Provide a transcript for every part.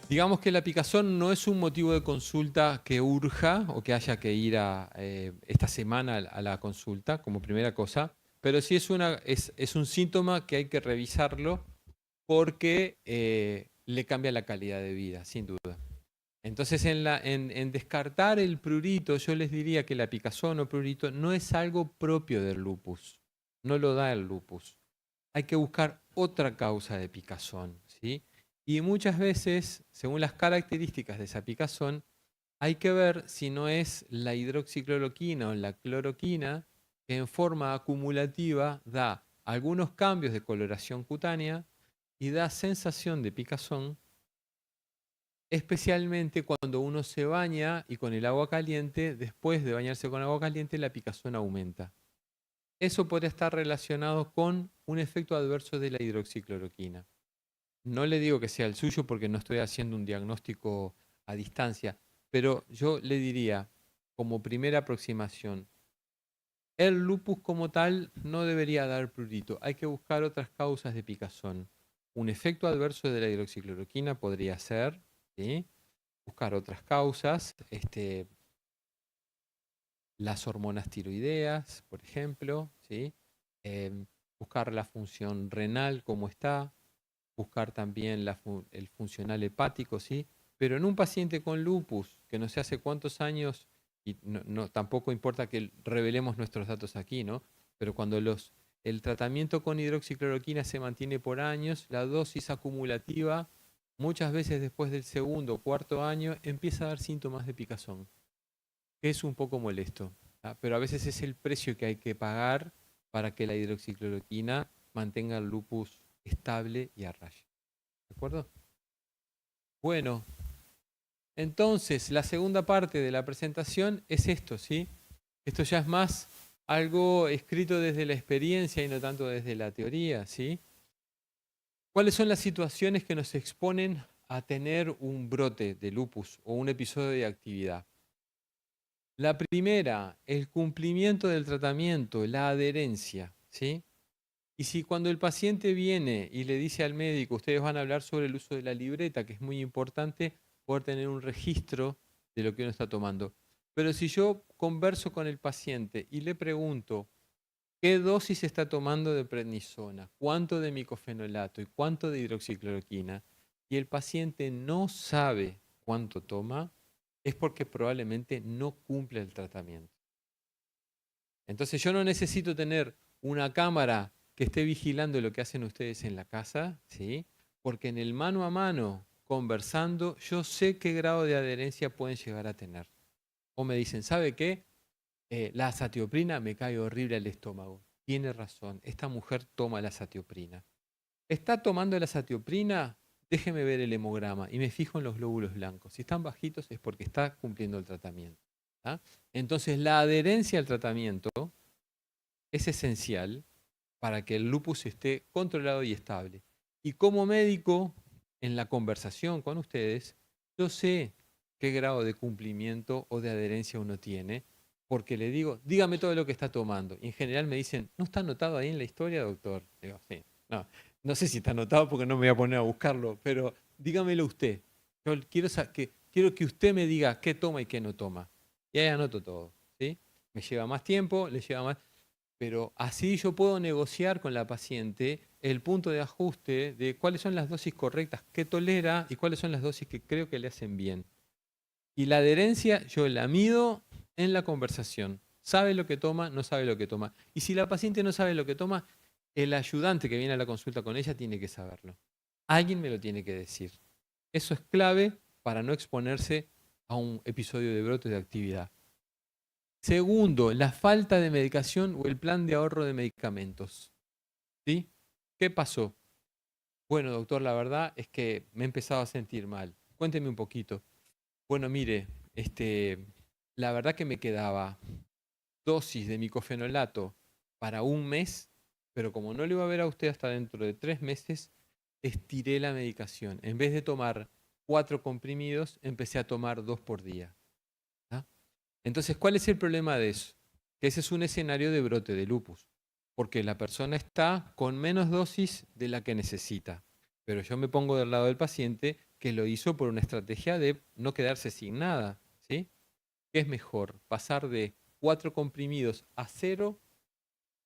Digamos que la picazón no es un motivo de consulta que urja o que haya que ir esta semana a la consulta como primera cosa, pero sí es un síntoma que hay que revisarlo porque le cambia la calidad de vida, sin duda. Entonces, en descartar el prurito, yo les diría que la picazón o prurito no es algo propio del lupus, no lo da el lupus. Hay que buscar otra causa de picazón, ¿sí? Y muchas veces, según las características de esa picazón, hay que ver si no es la hidroxicloroquina o la cloroquina que en forma acumulativa da algunos cambios de coloración cutánea y da sensación de picazón, especialmente cuando uno se baña y con el agua caliente, después de bañarse con agua caliente, la picazón aumenta. Eso podría estar relacionado con un efecto adverso de la hidroxicloroquina. No le digo que sea el suyo porque no estoy haciendo un diagnóstico a distancia, pero yo le diría, como primera aproximación, el lupus como tal no debería dar prurito. Hay que buscar otras causas de picazón. Un efecto adverso de la hidroxicloroquina podría ser, ¿sí? Buscar otras causas, las hormonas tiroideas, por ejemplo, ¿sí? Buscar la función renal, cómo está, buscar también el funcional hepático, ¿sí? Pero en un paciente con lupus, que no sé hace cuántos años, y tampoco importa que revelemos nuestros datos aquí, ¿no? Pero cuando el tratamiento con hidroxicloroquina se mantiene por años, la dosis acumulativa, muchas veces después del segundo o cuarto año, empieza a dar síntomas de picazón, que es un poco molesto, ¿ah? Pero a veces es el precio que hay que pagar para que la hidroxicloroquina mantenga el lupus estable y a raya. ¿De acuerdo? Bueno, entonces la segunda parte de la presentación es esto, ¿sí? Esto ya es más algo escrito desde la experiencia y no tanto desde la teoría, ¿sí? ¿Cuáles son las situaciones que nos exponen a tener un brote de lupus o un episodio de actividad? La primera, el cumplimiento del tratamiento, la adherencia, ¿sí? Y si cuando el paciente viene y le dice al médico, ustedes van a hablar sobre el uso de la libreta, que es muy importante poder tener un registro de lo que uno está tomando. Pero si yo converso con el paciente y le pregunto qué dosis está tomando de prednisona, cuánto de micofenolato y cuánto de hidroxicloroquina, y el paciente no sabe cuánto toma, es porque probablemente no cumple el tratamiento. Entonces yo no necesito tener una cámara que esté vigilando lo que hacen ustedes en la casa, ¿sí? Porque en el mano a mano, conversando, yo sé qué grado de adherencia pueden llegar a tener. O me dicen, ¿sabe qué? La azatioprina me cae horrible al estómago. Tiene razón, esta mujer toma la azatioprina. ¿Está tomando la azatioprina? Déjeme ver el hemograma y me fijo en los glóbulos blancos. Si están bajitos es porque está cumpliendo el tratamiento. ¿Ah? Entonces la adherencia al tratamiento es esencial para que el lupus esté controlado y estable. Y como médico, en la conversación con ustedes, yo sé qué grado de cumplimiento o de adherencia uno tiene, porque le digo, dígame todo lo que está tomando. Y en general me dicen, ¿no está anotado ahí en la historia, doctor? Digo, sí. No, no sé si está anotado porque no me voy a poner a buscarlo, pero dígamelo usted. Yo quiero que usted me diga qué toma y qué no toma. Y ahí anoto todo, ¿sí? Me lleva más tiempo, le lleva más, pero así yo puedo negociar con la paciente el punto de ajuste de cuáles son las dosis correctas que tolera y cuáles son las dosis que creo que le hacen bien. Y la adherencia yo la mido en la conversación. ¿Sabe lo que toma? No sabe lo que toma. Y si la paciente no sabe lo que toma, el ayudante que viene a la consulta con ella tiene que saberlo. Alguien me lo tiene que decir. Eso es clave para no exponerse a un episodio de brote de actividad. Segundo, la falta de medicación o el plan de ahorro de medicamentos. ¿Sí? ¿Qué pasó? Bueno, doctor, la verdad es que me he empezado a sentir mal. Cuénteme un poquito. Bueno, mire, la verdad que me quedaba dosis de micofenolato para un mes, pero como no le iba a ver a usted hasta dentro de 3 meses, estiré la medicación. En vez de tomar 4 comprimidos, empecé a tomar 2 por día. ¿Ah? Entonces, ¿cuál es el problema de eso? Que ese es un escenario de brote de lupus, porque la persona está con menos dosis de la que necesita. Pero yo me pongo del lado del paciente que lo hizo por una estrategia de no quedarse sin nada, ¿sí? ¿Qué es mejor? ¿Pasar de 4 comprimidos a 0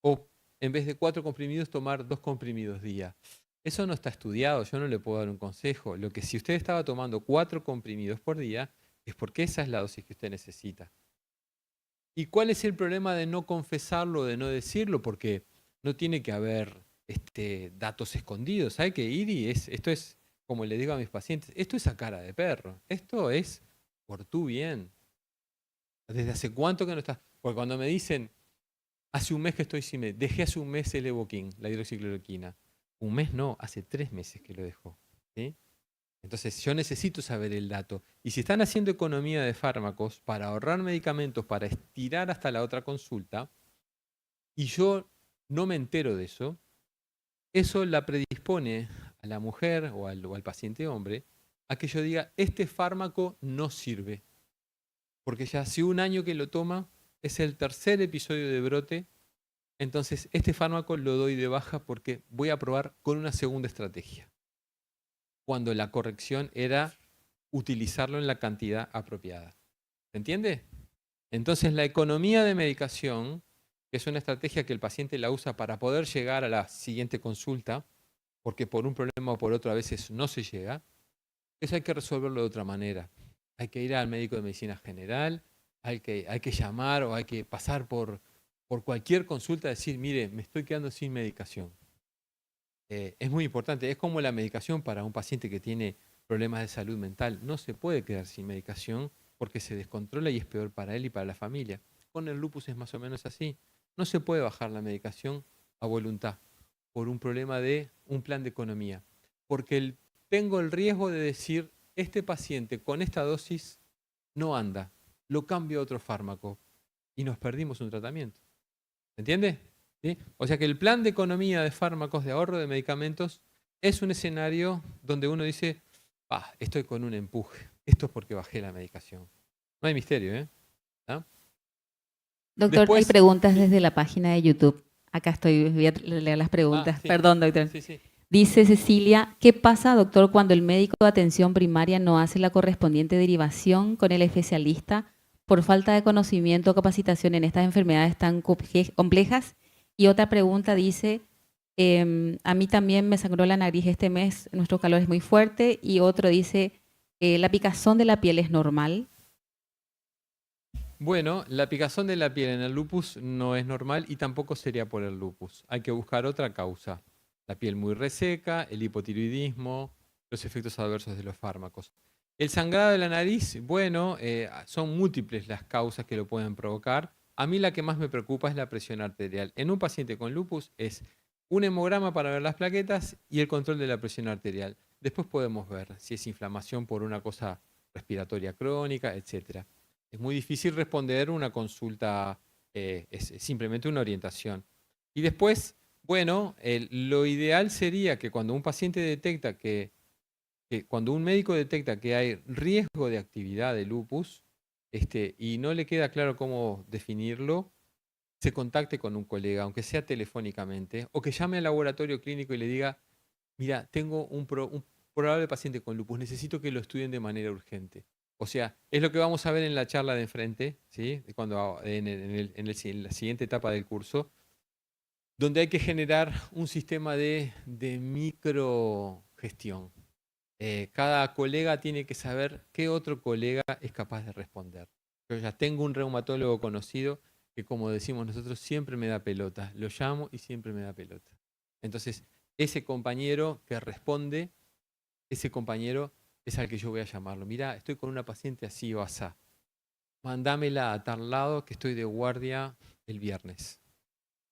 o en vez de 4 comprimidos tomar 2 comprimidos día? Eso no está estudiado, yo no le puedo dar un consejo. Lo que si usted estaba tomando 4 comprimidos por día es porque esa es la dosis que usted necesita. ¿Y cuál es el problema de no confesarlo, de no decirlo? Porque no tiene que haber datos escondidos. Hay que ir y esto es, como le digo a mis pacientes, esto es a cara de perro. Esto es por tu bien. ¿Desde hace cuánto que no estás? Porque cuando me dicen, hace un mes que estoy sin dejé hace un mes el Evoquin, la hidroxicloroquina. Un mes no, hace 3 meses que lo dejó. ¿Sí? Entonces yo necesito saber el dato. Y si están haciendo economía de fármacos para ahorrar medicamentos, para estirar hasta la otra consulta, y yo no me entero de eso, eso la predispone a la mujer o al paciente hombre a que yo diga, este fármaco no sirve. Porque ya hace un año que lo toma, es el tercer episodio de brote, entonces este fármaco lo doy de baja porque voy a probar con una segunda estrategia. Cuando la corrección era utilizarlo en la cantidad apropiada. ¿Se entiende? Entonces la economía de medicación, que es una estrategia que el paciente la usa para poder llegar a la siguiente consulta, porque por un problema o por otro a veces no se llega, eso hay que resolverlo de otra manera. Hay que ir al médico de medicina general, hay que llamar o hay que pasar por cualquier consulta y decir, mire, me estoy quedando sin medicación. Es muy importante, es como la medicación para un paciente que tiene problemas de salud mental. No se puede quedar sin medicación porque se descontrola y es peor para él y para la familia. Con el lupus es más o menos así. No se puede bajar la medicación a voluntad por un problema de un plan de economía. Porque tengo el riesgo de decir, este paciente con esta dosis no anda, lo cambio a otro fármaco y nos perdimos un tratamiento. ¿Se entiende? ¿Sí? O sea que el plan de economía de fármacos, de ahorro de medicamentos, es un escenario donde uno dice, estoy con un empuje, esto es porque bajé la medicación. No hay misterio, ¿eh? ¿Ah? Doctor, hay Después, preguntas sí. desde la página de YouTube. Acá estoy, voy a leer las preguntas. Sí, Perdón, doctor. sí, sí. Dice Cecilia, ¿qué pasa, doctor, cuando el médico de atención primaria no hace la correspondiente derivación con el especialista por falta de conocimiento o capacitación en estas enfermedades tan complejas? Y otra pregunta dice, a mí también me sangró la nariz este mes, nuestro calor es muy fuerte. Y otro dice, ¿la picazón de la piel es normal? Bueno, la picazón de la piel en el lupus no es normal y tampoco sería por el lupus. Hay que buscar otra causa. La piel muy reseca, el hipotiroidismo, los efectos adversos de los fármacos. El sangrado de la nariz, bueno, son múltiples las causas que lo pueden provocar. A mí la que más me preocupa es la presión arterial. En un paciente con lupus es un hemograma para ver las plaquetas y el control de la presión arterial. Después podemos ver si es inflamación por una cosa respiratoria crónica, etcétera. Es muy difícil responder una consulta, es simplemente una orientación. Y después, bueno, lo ideal sería que cuando un paciente detecta cuando un médico detecta que hay riesgo de actividad de lupus, y no le queda claro cómo definirlo, se contacte con un colega, aunque sea telefónicamente, o que llame al laboratorio clínico y le diga, mira, tengo un probable paciente con lupus, necesito que lo estudien de manera urgente. O sea, es lo que vamos a ver en la charla de enfrente, ¿sí? Cuando, en la siguiente etapa del curso, donde hay que generar un sistema de microgestión. Cada colega tiene que saber qué otro colega es capaz de responder. Yo ya tengo un reumatólogo conocido que, como decimos nosotros, siempre me da pelota. Lo llamo y siempre me da pelota. Entonces, ese compañero que responde, ese compañero es al que yo voy a llamarlo. Mira, estoy con una paciente así o asá. Mandámela a tal lado que estoy de guardia el viernes.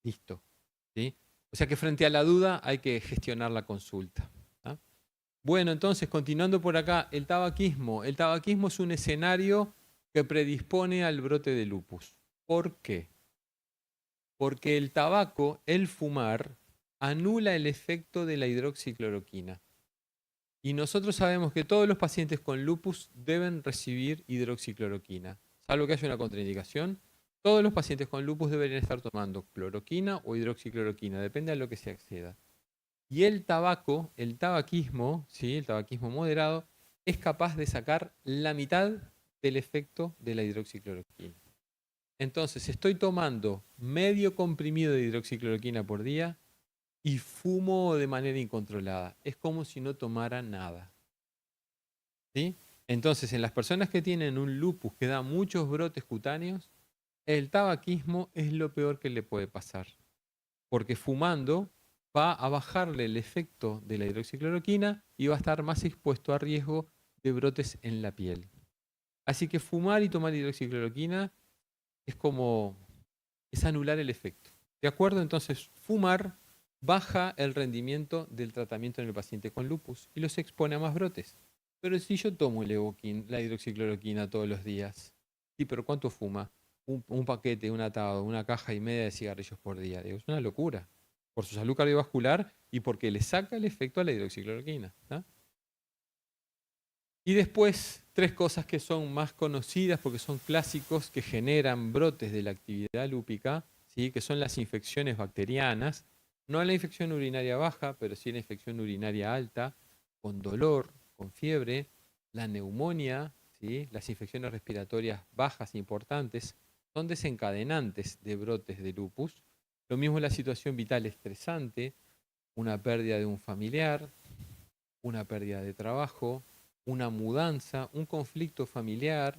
Listo. ¿Sí? O sea que frente a la duda hay que gestionar la consulta. ¿Ah? Bueno, entonces, continuando por acá, el tabaquismo. El tabaquismo es un escenario que predispone al brote de lupus. ¿Por qué? Porque el tabaco, el fumar, anula el efecto de la hidroxicloroquina. Y nosotros sabemos que todos los pacientes con lupus deben recibir hidroxicloroquina. Salvo que haya una contraindicación, todos los pacientes con lupus deberían estar tomando cloroquina o hidroxicloroquina, depende de lo que se acceda. Y el tabaco, el tabaquismo, ¿sí? El tabaquismo moderado, es capaz de sacar la mitad del efecto de la hidroxicloroquina. Entonces, estoy tomando medio comprimido de hidroxicloroquina por día y fumo de manera incontrolada. Es como si no tomara nada. ¿Sí? Entonces, en las personas que tienen un lupus que da muchos brotes cutáneos, el tabaquismo es lo peor que le puede pasar. Porque fumando va a bajarle el efecto de la hidroxicloroquina y va a estar más expuesto a riesgo de brotes en la piel. Así que fumar y tomar hidroxicloroquina es anular el efecto. ¿De acuerdo? Entonces, fumar baja el rendimiento del tratamiento en el paciente con lupus y los expone a más brotes. Pero si yo tomo la hidroxicloroquina todos los días, sí, pero ¿cuánto fuma? Un paquete, un atado, una caja y media de cigarrillos por día. Digo, es una locura. Por su salud cardiovascular y porque le saca el efecto a la hidroxicloroquina. ¿Tá? Y después, tres cosas que son más conocidas porque son clásicos que generan brotes de la actividad lúpica, ¿sí? Que son las infecciones bacterianas, no la infección urinaria baja, pero sí la infección urinaria alta, con dolor, con fiebre, la neumonía, ¿sí? Las infecciones respiratorias bajas importantes, son desencadenantes de brotes de lupus. Lo mismo la situación vital estresante, una pérdida de un familiar, una pérdida de trabajo, una mudanza, un conflicto familiar,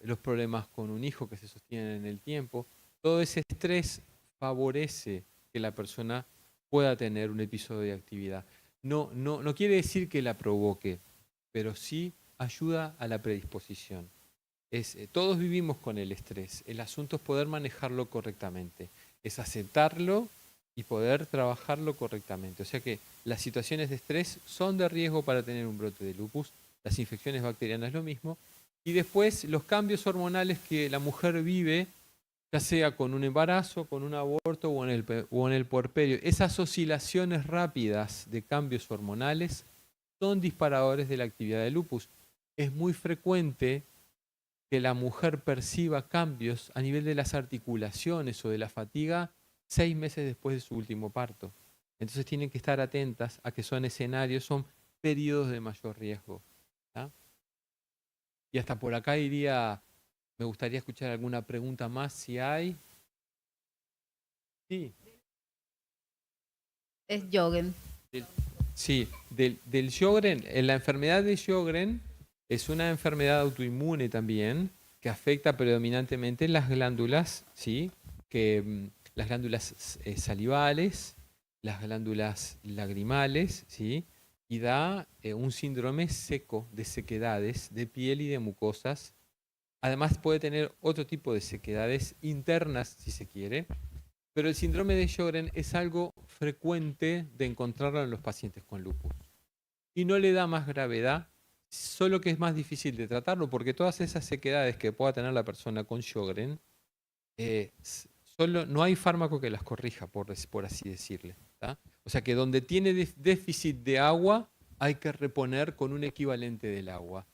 los problemas con un hijo que se sostienen en el tiempo. Todo ese estrés favorece que la persona pueda tener un episodio de actividad. No quiere decir que la provoque, pero sí ayuda a la predisposición. Todos vivimos con el estrés. El asunto es poder manejarlo correctamente. Es aceptarlo y poder trabajarlo correctamente. O sea que las situaciones de estrés son de riesgo para tener un brote de lupus. Las infecciones bacterianas lo mismo. Y después los cambios hormonales que la mujer vive, ya sea con un embarazo, con un aborto o en el puerperio. Esas oscilaciones rápidas de cambios hormonales son disparadores de la actividad de lupus. Es muy frecuente que la mujer perciba cambios a nivel de las articulaciones o de la fatiga 6 meses después de su último parto. Entonces tienen que estar atentas a que son escenarios, son periodos de mayor riesgo. ¿Tá? Y hasta por acá iría, me gustaría escuchar alguna pregunta más si hay. Sí. Es Joggen. Sí, del Sjögren, la enfermedad de Sjögren es una enfermedad autoinmune también que afecta predominantemente las glándulas, ¿sí? Las glándulas salivales, las glándulas lagrimales, ¿sí? Y da un síndrome seco de sequedades de piel y de mucosas. Además puede tener otro tipo de sequedades internas, si se quiere, pero el síndrome de Sjögren es algo frecuente de encontrarlo en los pacientes con lupus. Y no le da más gravedad, solo que es más difícil de tratarlo, porque todas esas sequedades que pueda tener la persona con Sjögren, no hay fármaco que las corrija, por así decirle. ¿Tá? O sea que donde tiene déficit de agua, hay que reponer con un equivalente del agua.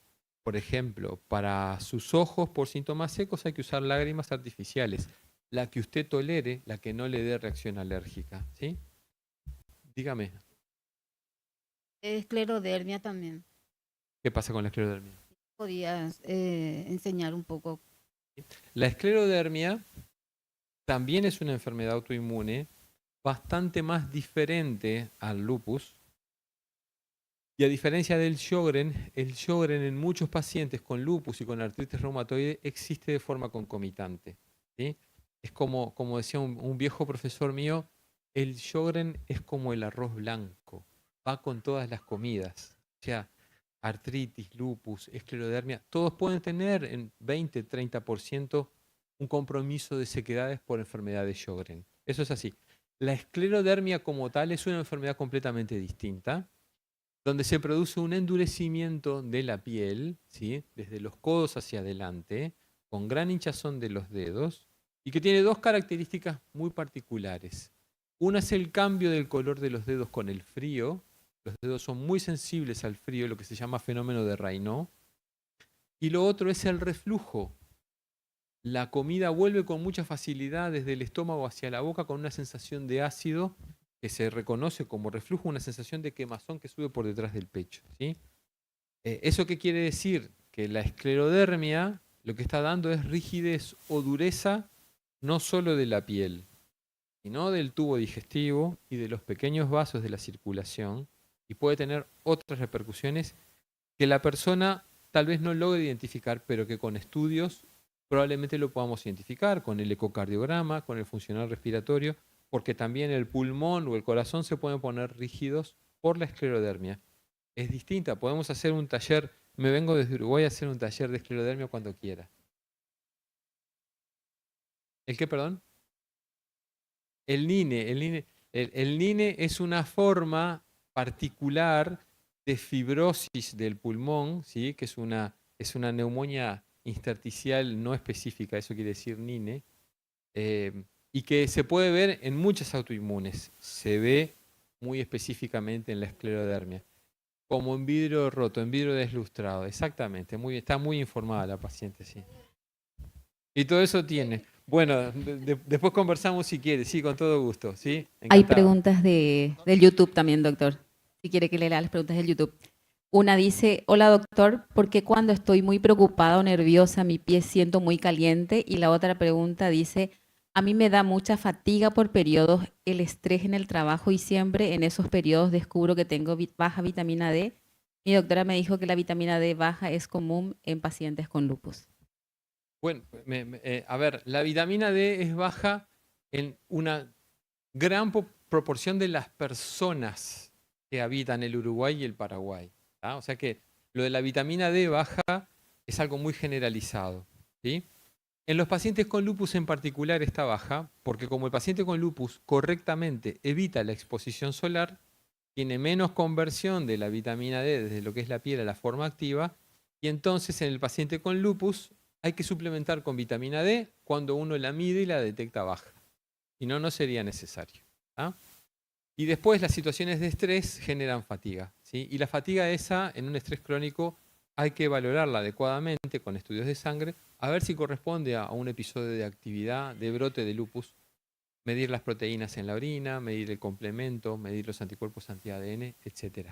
Por ejemplo, para sus ojos por síntomas secos hay que usar lágrimas artificiales. La que usted tolere, la que no le dé reacción alérgica. ¿Sí? Dígame, Esclerodermia también. ¿qué pasa con la esclerodermia? ¿Podías enseñar un poco? La esclerodermia también es una enfermedad autoinmune bastante más diferente al lupus. Y a diferencia del Sjögren, el Sjögren en muchos pacientes con lupus y con artritis reumatoide existe de forma concomitante. ¿Sí? Es como decía un viejo profesor mío, el Sjögren es como el arroz blanco, va con todas las comidas. O sea, artritis, lupus, esclerodermia, todos pueden tener en 20-30% un compromiso de sequedades por enfermedad de Sjögren. Eso es así. La esclerodermia como tal es una enfermedad completamente distinta, donde se produce un endurecimiento de la piel, ¿sí? Desde los codos hacia adelante, con gran hinchazón de los dedos, y que tiene dos características muy particulares. Una es el cambio del color de los dedos con el frío. Los dedos son muy sensibles al frío, lo que se llama fenómeno de Raynaud. Y lo otro es el reflujo. La comida vuelve con mucha facilidad desde el estómago hacia la boca con una sensación de ácido que se reconoce como reflujo, una sensación de quemazón que sube por detrás del pecho. ¿Sí? ¿Eso qué quiere decir? Que la esclerodermia lo que está dando es rigidez o dureza no solo de la piel, sino del tubo digestivo y de los pequeños vasos de la circulación, y puede tener otras repercusiones que la persona tal vez no logre identificar, pero que con estudios probablemente lo podamos identificar, con el ecocardiograma, con el funcional respiratorio, porque también el pulmón o el corazón se pueden poner rígidos por la esclerodermia. Es distinta, podemos hacer un taller, me vengo desde Uruguay a hacer un taller de esclerodermia cuando quiera. ¿El qué, perdón? El NINE. El NINE es una forma particular de fibrosis del pulmón, ¿sí? Que es una neumonía intersticial no específica, eso quiere decir NINE, y que se puede ver en muchas autoinmunes. Se ve muy específicamente en la esclerodermia, como en vidrio roto, en vidrio deslustrado, exactamente. Está muy informada la paciente, sí. Y todo eso tiene. Bueno, después conversamos si quiere, sí, con todo gusto, ¿sí? Hay Encantado. preguntas del YouTube también, doctor. Si quiere que le lea las preguntas del YouTube. Una dice, hola doctor, ¿por qué cuando estoy muy preocupada o nerviosa mi pie siento muy caliente? Y la otra pregunta dice, a mí me da mucha fatiga por periodos, el estrés en el trabajo y siempre en esos periodos descubro que tengo baja vitamina D. Mi doctora me dijo que la vitamina D baja es común en pacientes con lupus. Bueno, a ver, la vitamina D es baja en una gran proporción de las personas que habitan el Uruguay y el Paraguay. ¿Tá? O sea que lo de la vitamina D baja es algo muy generalizado, ¿sí? En los pacientes con lupus en particular está baja, porque como el paciente con lupus correctamente evita la exposición solar, tiene menos conversión de la vitamina D desde lo que es la piel a la forma activa, y entonces en el paciente con lupus hay que suplementar con vitamina D cuando uno la mide y la detecta baja. Si no, no sería necesario. ¿Ah? Y después las situaciones de estrés generan fatiga, ¿sí? Y la fatiga esa, en un estrés crónico, hay que valorarla adecuadamente con estudios de sangre, a ver si corresponde a un episodio de actividad, de brote de lupus, medir las proteínas en la orina, medir el complemento, medir los anticuerpos anti-ADN, etc.